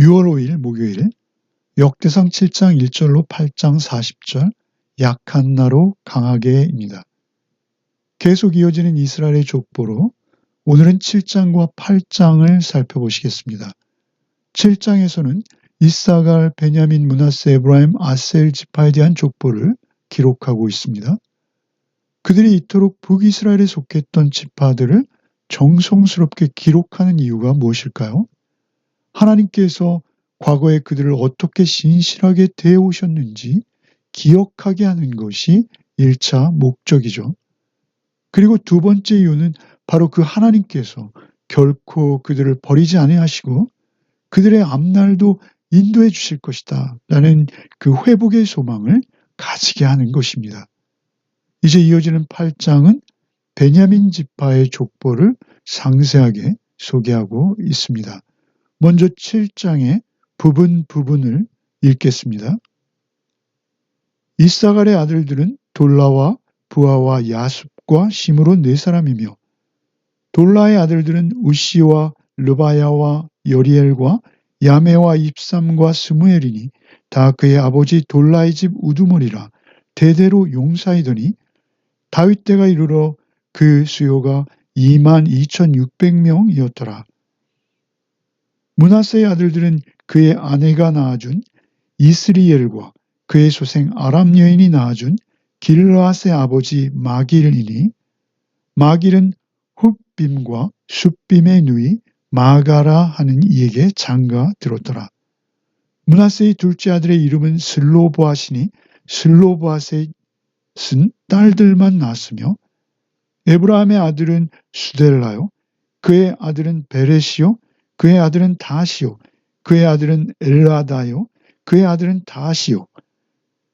6월 5일 목요일 역대상 7장 1절로 8장 40절 약한 나로 강하게입니다. 계속 이어지는 이스라엘의 족보로 오늘은 7장과 8장을 살펴보시겠습니다. 7장에서는 이사갈, 베냐민, 므낫세, 에브라임, 아셀 지파에 대한 족보를 기록하고 있습니다. 그들이 이토록 북이스라엘에 속했던 지파들을 정성스럽게 기록하는 이유가 무엇일까요? 하나님께서 과거에 그들을 어떻게 신실하게 대해오셨는지 기억하게 하는 것이 1차 목적이죠. 그리고 두 번째 이유는 바로 그 하나님께서 결코 그들을 버리지 아니하시고 그들의 앞날도 인도해 주실 것이다 라는 그 회복의 소망을 가지게 하는 것입니다. 이제 이어지는 8장은 베냐민 지파의 족보를 상세하게 소개하고 있습니다. 먼저 7장의 부분을 읽겠습니다. 이사갈의 아들들은 돌라와 부하와 야숲과 심으로 4사람이며 돌라의 아들들은 우시와 르바야와 여리엘과 야메와 입삼과 스무엘이니 다 그의 아버지 돌라의 집 우두머리라 대대로 용사이더니 다윗 때가 이르러 그 수요가 22,600명이었더라. 므낫세의 아들들은 그의 아내가 낳아준 이스리엘과 그의 소생 아람 여인이 낳아준 길르앗의 아버지 마길이니 마길은 훗빔과 숫빔의 누이 마가라 하는 이에게 장가 들었더라. 므낫세의 둘째 아들의 이름은 슬로보앗이니 슬로보앗의 딸들만 낳았으며 에브라임의 아들은 수델라요 그의 아들은 베레시요 그의 아들은 다시요 그의 아들은 엘라다요 그의 아들은 다시요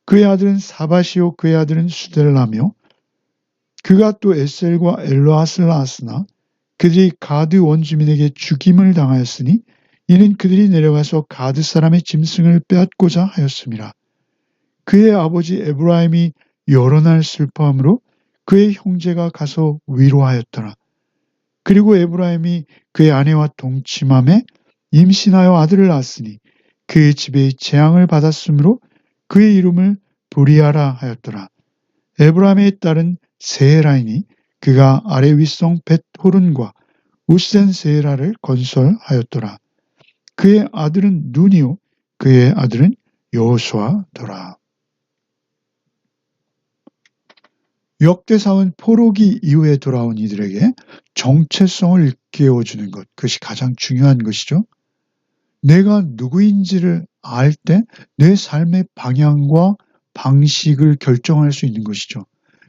그의 아들은 사바시요 그의 아들은 수델라며 그가 또 에셀과 엘로앗을 낳았으나 그들이 가드 원주민에게 죽임을 당하였으니 이는 그들이 내려가서 가드 사람의 짐승을 빼앗고자 하였음이라. 그의 아버지 에브라임이 여러 날 슬퍼함으로 그의 형제가 가서 위로하였더라. 그리고 에브라임이 그의 아내와 동침함에 임신하여 아들을 낳았으니 그 집에 재앙을 받았으므로 그의 이름을 브리아라 하였더라. 에브라임의 딸은 세라이니 그가 아래 윗성 벳호른과 우센 세라를 건설하였더라. 그의 아들은 눈이요 그의 아들은 여호수아더라. 역대상은 포로기 이후에 돌아온 이들에게 정체성을 일깨워주는 것, 그것이 가장 중요한 것이죠. 내가 누구인지를 알 때 내 삶의 방향과 방식을 결정할 수 있는 것이죠.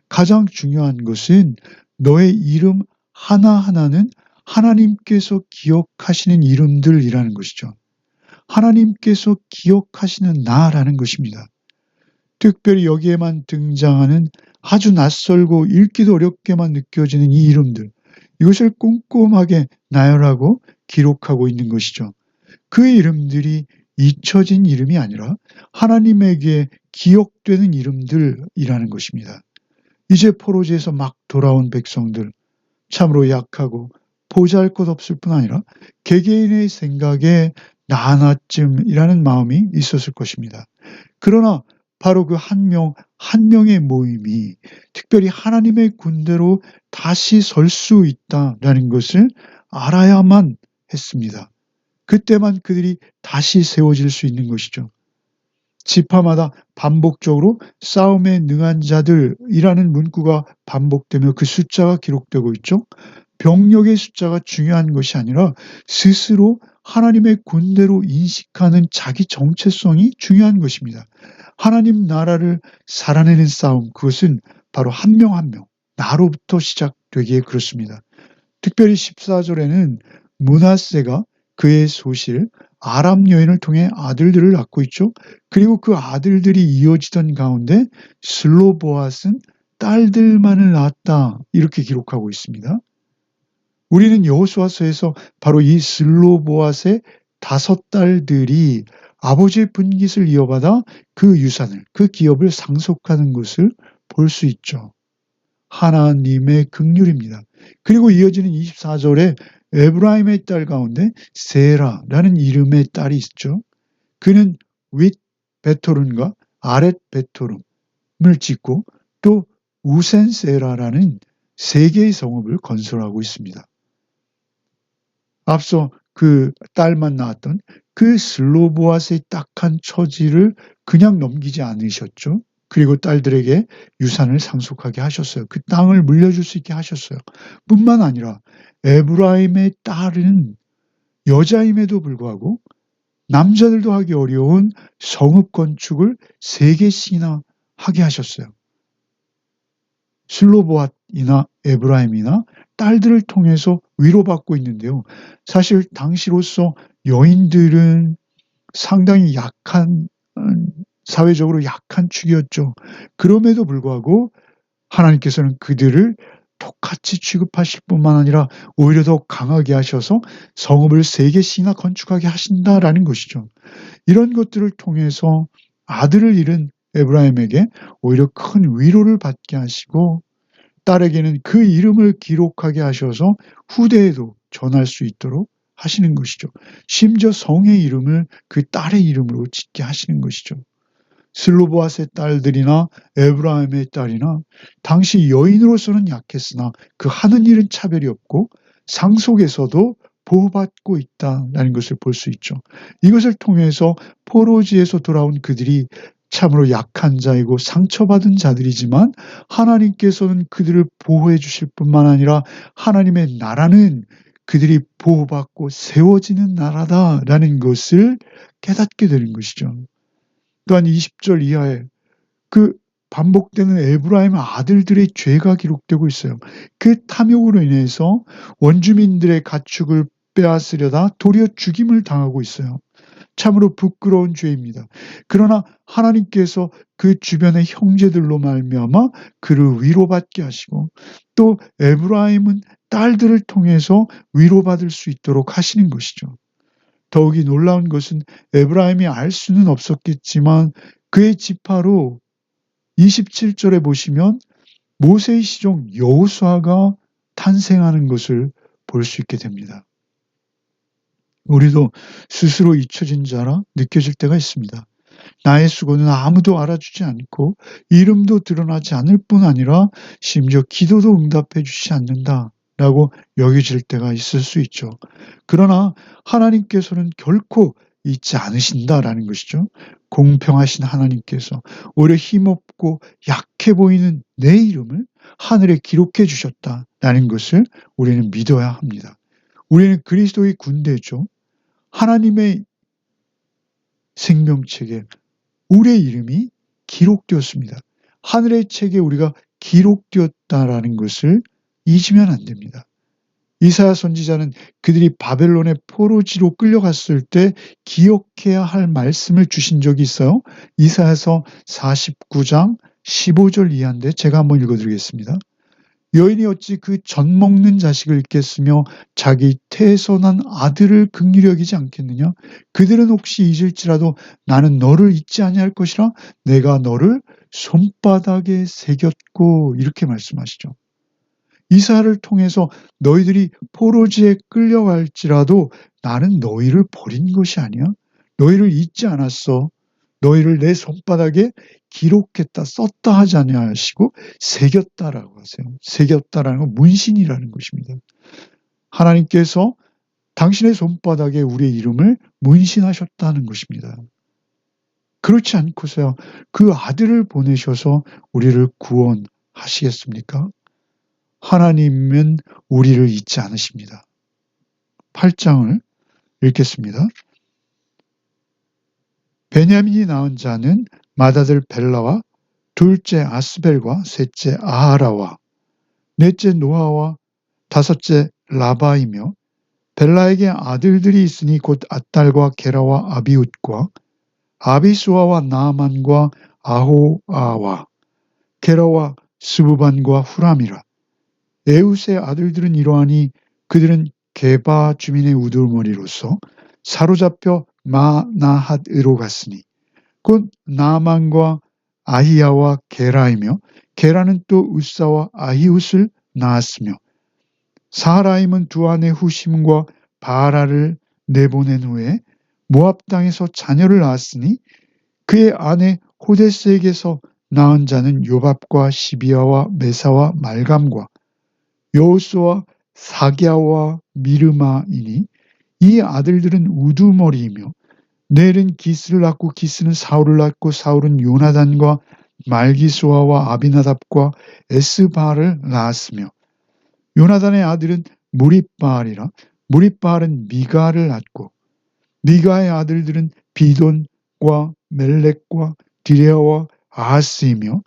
가장 중요한 것은 너의 이름 하나하나는 하나님께서 기억하시는 이름들이라는 것이죠. 하나님께서 기억하시는 나라는 것입니다. 특별히 여기에만 등장하는 아주 낯설고 읽기도 어렵게만 느껴지는 이 이름들, 이것을 꼼꼼하게 나열하고 기록하고 있는 것이죠. 그 이름들이 잊혀진 이름이 아니라 하나님에게 기억되는 이름들이라는 것입니다. 이제 포로지에서 막 돌아온 백성들, 참으로 약하고 보잘것없을 뿐 아니라 개개인의 생각에 나 하나쯤이라는 마음이 있었을 것입니다. 그러나 바로 그 한 명의 모임이 특별히 하나님의 군대로 다시 설 수 있다라는 것을 알아야만 했습니다. 그때만 그들이 다시 세워질 수 있는 것이죠. 지파마다 반복적으로 싸움에 능한 자들이라는 문구가 반복되며 그 숫자가 기록되고 있죠. 병력의 숫자가 중요한 것이 아니라 스스로 하나님의 군대로 인식하는 자기 정체성이 중요한 것입니다. 하나님 나라를 살아내는 싸움, 그것은 바로 한 명 한 명, 나로부터 시작되기에 그렇습니다. 특별히 14절에는 므낫세가 그의 소실 아람 여인을 통해 아들들을 낳고 있죠. 그리고 그 아들들이 이어지던 가운데 슬로보앗은 딸들만을 낳았다 이렇게 기록하고 있습니다. 우리는 여호수아서에서 바로 이 슬로보앗의 5딸들이 아버지의 분깃을 이어받아 그 유산을, 그 기업을 상속하는 것을 볼 수 있죠. 하나님의 긍휼입니다. 그리고 이어지는 24절에 에브라임의 딸 가운데 세라라는 이름의 딸이 있죠. 그는 윗 베토른과 아랫 베토름을 짓고 또 우센세라라는 세 개의 성읍을 건설하고 있습니다. 앞서 그 딸만 낳았던 그 슬로보앗의 딱한 처지를 그냥 넘기지 않으셨죠. 그리고 딸들에게 유산을 상속하게 하셨어요. 그 땅을 물려줄 수 있게 하셨어요. 뿐만 아니라 에브라임의 딸은 여자임에도 불구하고 남자들도 하기 어려운 성읍 건축을 3개씩이나 하게 하셨어요. 슬로보앗이나 에브라임이나 딸들을 통해서 위로받고 있는데요. 사실 당시로서 여인들은 상당히 약한 사회적으로 약한 축이었죠. 그럼에도 불구하고 하나님께서는 그들을 똑같이 취급하실 뿐만 아니라 오히려 더 강하게 하셔서 성읍을 3개씩이나 건축하게 하신다라는 것이죠. 이런 것들을 통해서 아들을 잃은 에브라임에게 오히려 큰 위로를 받게 하시고 딸에게는 그 이름을 기록하게 하셔서 후대에도 전할 수 있도록 하시는 것이죠. 심지어 성의 이름을 그 딸의 이름으로 짓게 하시는 것이죠. 슬로보앗의 딸들이나 에브라임의 딸이나 당시 여인으로서는 약했으나 그 하는 일은 차별이 없고 상속에서도 보호받고 있다는 것을 볼 수 있죠. 이것을 통해서 포로지에서 돌아온 그들이 참으로 약한 자이고 상처받은 자들이지만 하나님께서는 그들을 보호해 주실 뿐만 아니라 하나님의 나라는 그들이 보호받고 세워지는 나라다라는 것을 깨닫게 되는 것이죠. 또한 20절 이하에 그 반복되는 에브라임 아들들의 죄가 기록되고 있어요. 그 탐욕으로 인해서 원주민들의 가축을 빼앗으려다 도리어 죽임을 당하고 있어요. 참으로 부끄러운 죄입니다. 그러나 하나님께서 그 주변의 형제들로 말미암아 그를 위로받게 하시고 또 에브라임은 딸들을 통해서 위로받을 수 있도록 하시는 것이죠. 더욱이 놀라운 것은 에브라임이 알 수는 없었겠지만 그의 지파로 27절에 보시면 모세의 시종 여호수아가 탄생하는 것을 볼 수 있게 됩니다. 우리도 스스로 잊혀진 자라 느껴질 때가 있습니다. 나의 수고는 아무도 알아주지 않고 이름도 드러나지 않을 뿐 아니라 심지어 기도도 응답해 주지 않는다라고 여겨질 때가 있을 수 있죠. 그러나 하나님께서는 결코 잊지 않으신다라는 것이죠. 공평하신 하나님께서 오히려 힘없고 약해 보이는 내 이름을 하늘에 기록해 주셨다라는 것을 우리는 믿어야 합니다. 우리는 그리스도의 군대죠. 하나님의 생명책에 우리의 이름이 기록되었습니다. 하늘의 책에 우리가 기록되었다라는 것을 잊으면 안 됩니다. 이사야 선지자는 그들이 바벨론의 포로지로 끌려갔을 때 기억해야 할 말씀을 주신 적이 있어요. 이사야서 49장 15절 이하인데 제가 한번 읽어드리겠습니다. 여인이 어찌 그 젖 먹는 자식을 잊겠으며 자기 태에서 난 아들을 긍휼히 여기지 않겠느냐? 그들은 혹시 잊을지라도 나는 너를 잊지 아니할 것이라 내가 너를 손바닥에 새겼고 이렇게 말씀하시죠. 이사야를 통해서 너희들이 포로지에 끌려갈지라도 나는 너희를 버린 것이 아니야. 너희를 잊지 않았어. 너희를 내 손바닥에 기록했다, 썼다 하지 아니하시고 새겼다라고 하세요. 새겼다라는 건 문신이라는 것입니다. 하나님께서 당신의 손바닥에 우리의 이름을 문신하셨다는 것입니다. 그렇지 않고서야 그 아들을 보내셔서 우리를 구원하시겠습니까? 하나님은 우리를 잊지 않으십니다. 8장을 읽겠습니다. 베냐민이 낳은 자는 맏아들 벨라와 둘째 아스벨과 셋째 아하라와 넷째 노아와 다섯째 라바이며 벨라에게 아들들이 있으니 곧 앗달과 게라와 아비웃과 아비수아와 나아만과 아호아와 게라와 스부반과 후람이라. 에웃의 아들들은 이러하니 그들은 게바 주민의 우두머리로서 사로잡혀 마나핫으로 갔으니 곧 나아만과 아히야와 게라이며 게라는 또 웃사와 아히웃을 낳았으며 사하라임은 두 아내 후심과 바라를 내보낸 후에 모압 땅에서 자녀를 낳았으니 그의 아내 호데스에게서 낳은 자는 요밥과 시비아와 메사와 말감과 여호수와 사갸와 미르마이니 이 아들들은 우두머리이며 넬은 기스를 낳고 기스는 사울을 낳고 사울은 요나단과 말기수아와 아비나답과 에스바를 낳았으며 요나단의 아들은 무립바알이라 무립바알은 미가를 낳고 미가의 아들들은 비돈과 멜렉과 디레아와 아하스이며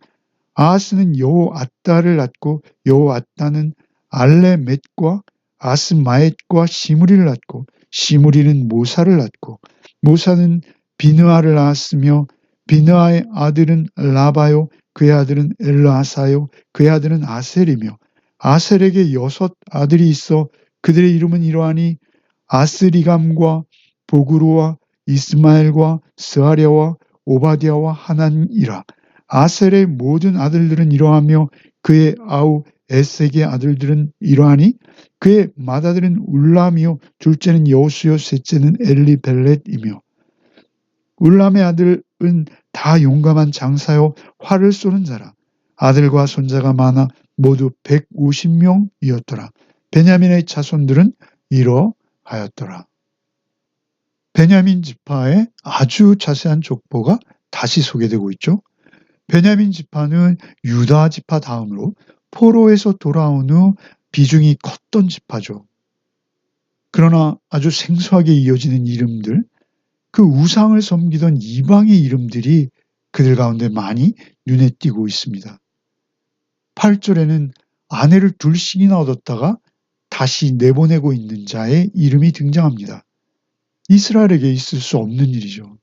아하스는 여호앗다를 낳고 여호앗다는 알레멧과 아스마엣과 시므리를 낳고 시므리는 모사를 낳고 모사는 비느아를 낳았으며 비느아의 아들은 라바요 그의 아들은 엘라사요 그의 아들은 아셀이며 아셀에게 6 아들이 있어 그들의 이름은 이러하니 아스리감과 보그루와 이스마엘과 스아랴와 오바댜와 하난이라. 아셀의 모든 아들들은 이러하며 그의 아우 에색의 아들들은 이러하니 그의 맏아들은 울람이요 둘째는 여호수요 셋째는 엘리벨렛이며 울람의 아들은 다 용감한 장사요 활을 쏘는 자라. 아들과 손자가 많아 모두 150명이었더라. 베냐민의 자손들은 이러하였더라. 베냐민 지파의 아주 자세한 족보가 다시 소개되고 있죠. 베냐민 지파는 유다 지파 다음으로 포로에서 돌아온 후 비중이 컸던 지파죠. 그러나 아주 생소하게 이어지는 이름들, 그 우상을 섬기던 이방의 이름들이 그들 가운데 많이 눈에 띄고 있습니다. 8절에는 아내를 둘씩이나 얻었다가 다시 내보내고 있는 자의 이름이 등장합니다. 이스라엘에게 있을 수 없는 일이죠.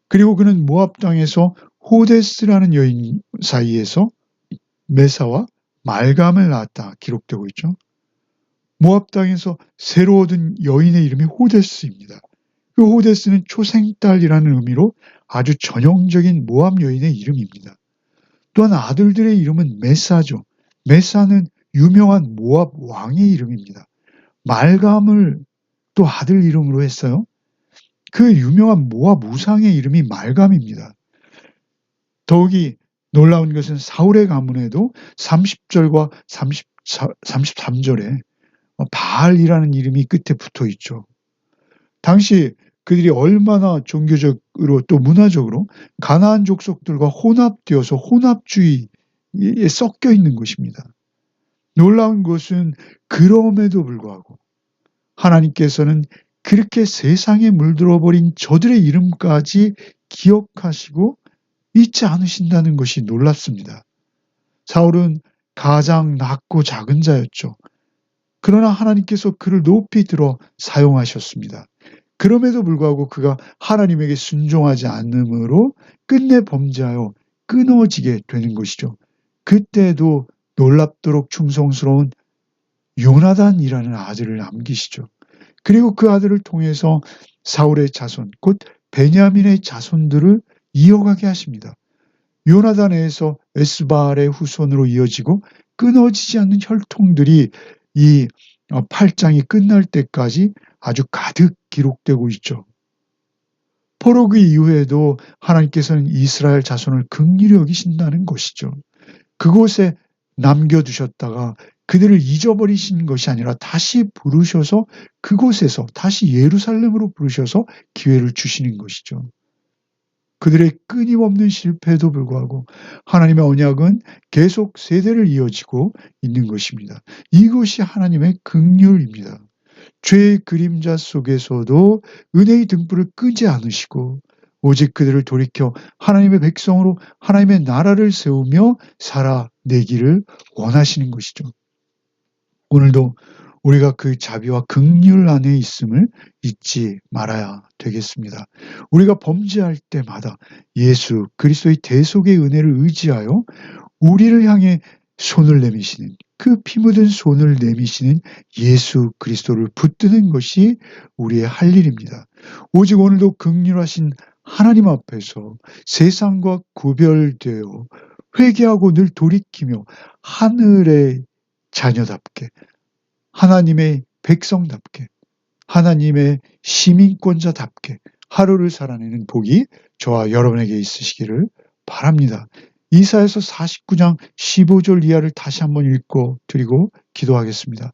그리고 그는 모압 땅에서 호데스라는 여인 사이에서 메사와 말감을 낳았다 기록되고 있죠. 모압 땅에서 새로 얻은 여인의 이름이 호데스입니다. 그 호데스는 초생딸이라는 의미로 아주 전형적인 모압 여인의 이름입니다. 또한 아들들의 이름은 메사죠. 메사는 유명한 모압 왕의 이름입니다. 말감을 또 아들 이름으로 했어요. 그 유명한 모압 우상의 이름이 말감입니다. 더욱이 놀라운 것은 사울의 가문에도 30절과 33절에 바알이라는 이름이 끝에 붙어 있죠. 당시 그들이 얼마나 종교적으로 또 문화적으로 가나안 족속들과 혼합되어서 혼합주의에 섞여 있는 것입니다. 놀라운 것은 그럼에도 불구하고 하나님께서는 그렇게 세상에 물들어버린 저들의 이름까지 기억하시고 잊지 않으신다는 것이 놀랍습니다. 사울은 가장 낮고 작은 자였죠. 그러나 하나님께서 그를 높이 들어 사용하셨습니다. 그럼에도 불구하고 그가 하나님에게 순종하지 않음으로 끝내 범죄하여 끊어지게 되는 것이죠. 그때도 놀랍도록 충성스러운 요나단이라는 아들을 남기시죠. 그리고 그 아들을 통해서 사울의 자손, 곧 베냐민의 자손들을 이어가게 하십니다. 요나단에서 에스바알의 후손으로 이어지고 끊어지지 않는 혈통들이 이 8장이 끝날 때까지 아주 가득 기록되고 있죠. 포로 그 이후에도 하나님께서는 이스라엘 자손을 긍휼히 여기신다는 것이죠. 그곳에 남겨두셨다가 그들을 잊어버리신 것이 아니라 다시 부르셔서 그곳에서 다시 예루살렘으로 부르셔서 기회를 주시는 것이죠. 그들의 끊임없는 실패에도 불구하고 하나님의 언약은 계속 세대를 이어지고 있는 것입니다. 이것이 하나님의 긍휼입니다. 죄의 그림자 속에서도 은혜의 등불을 끄지 않으시고 오직 그들을 돌이켜 하나님의 백성으로 하나님의 나라를 세우며 살아내기를 원하시는 것이죠. 오늘도 우리가 그 자비와 긍휼 안에 있음을 잊지 말아야 되겠습니다. 우리가 범죄할 때마다 예수 그리스도의 대속의 은혜를 의지하여 우리를 향해 손을 내미시는 그 피 묻은 손을 내미시는 예수 그리스도를 붙드는 것이 우리의 할 일입니다. 오직 오늘도 긍휼하신 하나님 앞에서 세상과 구별되어 회개하고 늘 돌이키며 하늘의 자녀답게 하나님의 백성답게, 하나님의 시민권자답게 하루를 살아내는 복이 저와 여러분에게 있으시기를 바랍니다. 이사야서 49장 15절 이하를 다시 한번 읽고 드리고 기도하겠습니다.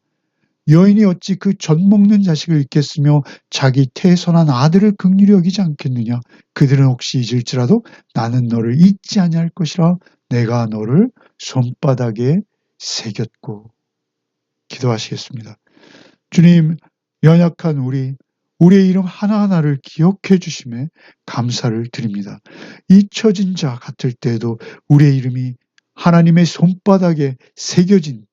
여인이 어찌 그 젖 먹는 자식을 잊겠으며 자기 태선한 아들을 긍휼히 여기지 않겠느냐. 그들은 혹시 잊을지라도 나는 너를 잊지 아니할 것이라. 내가 너를 손바닥에 새겼고. 기도하시겠습니다. 주님, 연약한 우리의 이름 하나하나를 기억해 주심에 감사를 드립니다. 잊혀진 자 같을 때에도 우리의 이름이 하나님의 손바닥에 새겨진,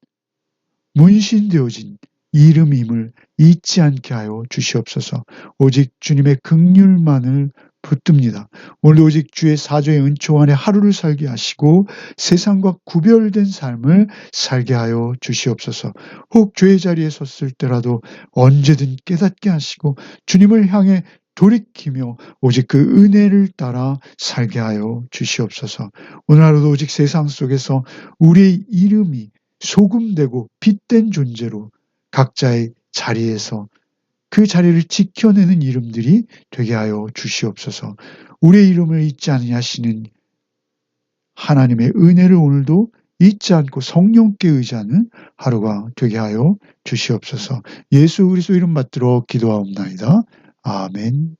문신되어진 이름임을 잊지 않게 하여 주시옵소서. 오직 주님의 긍휼만을 붙듭니다. 오늘도 오직 주의 사조의 은총 안에 하루를 살게 하시고 세상과 구별된 삶을 살게 하여 주시옵소서. 혹 죄의 자리에 섰을 때라도 언제든 깨닫게 하시고 주님을 향해 돌이키며 오직 그 은혜를 따라 살게 하여 주시옵소서. 오늘 하루도 오직 세상 속에서 우리의 이름이 소금되고 빛된 존재로 각자의 자리에서 그 자리를 지켜내는 이름들이 되게 하여 주시옵소서. 우리의 이름을 잊지 아니하시는 하나님의 은혜를 오늘도 잊지 않고 성령께 의지하는 하루가 되게 하여 주시옵소서. 예수 그리스도 이름 받들어 기도하옵나이다. 아멘.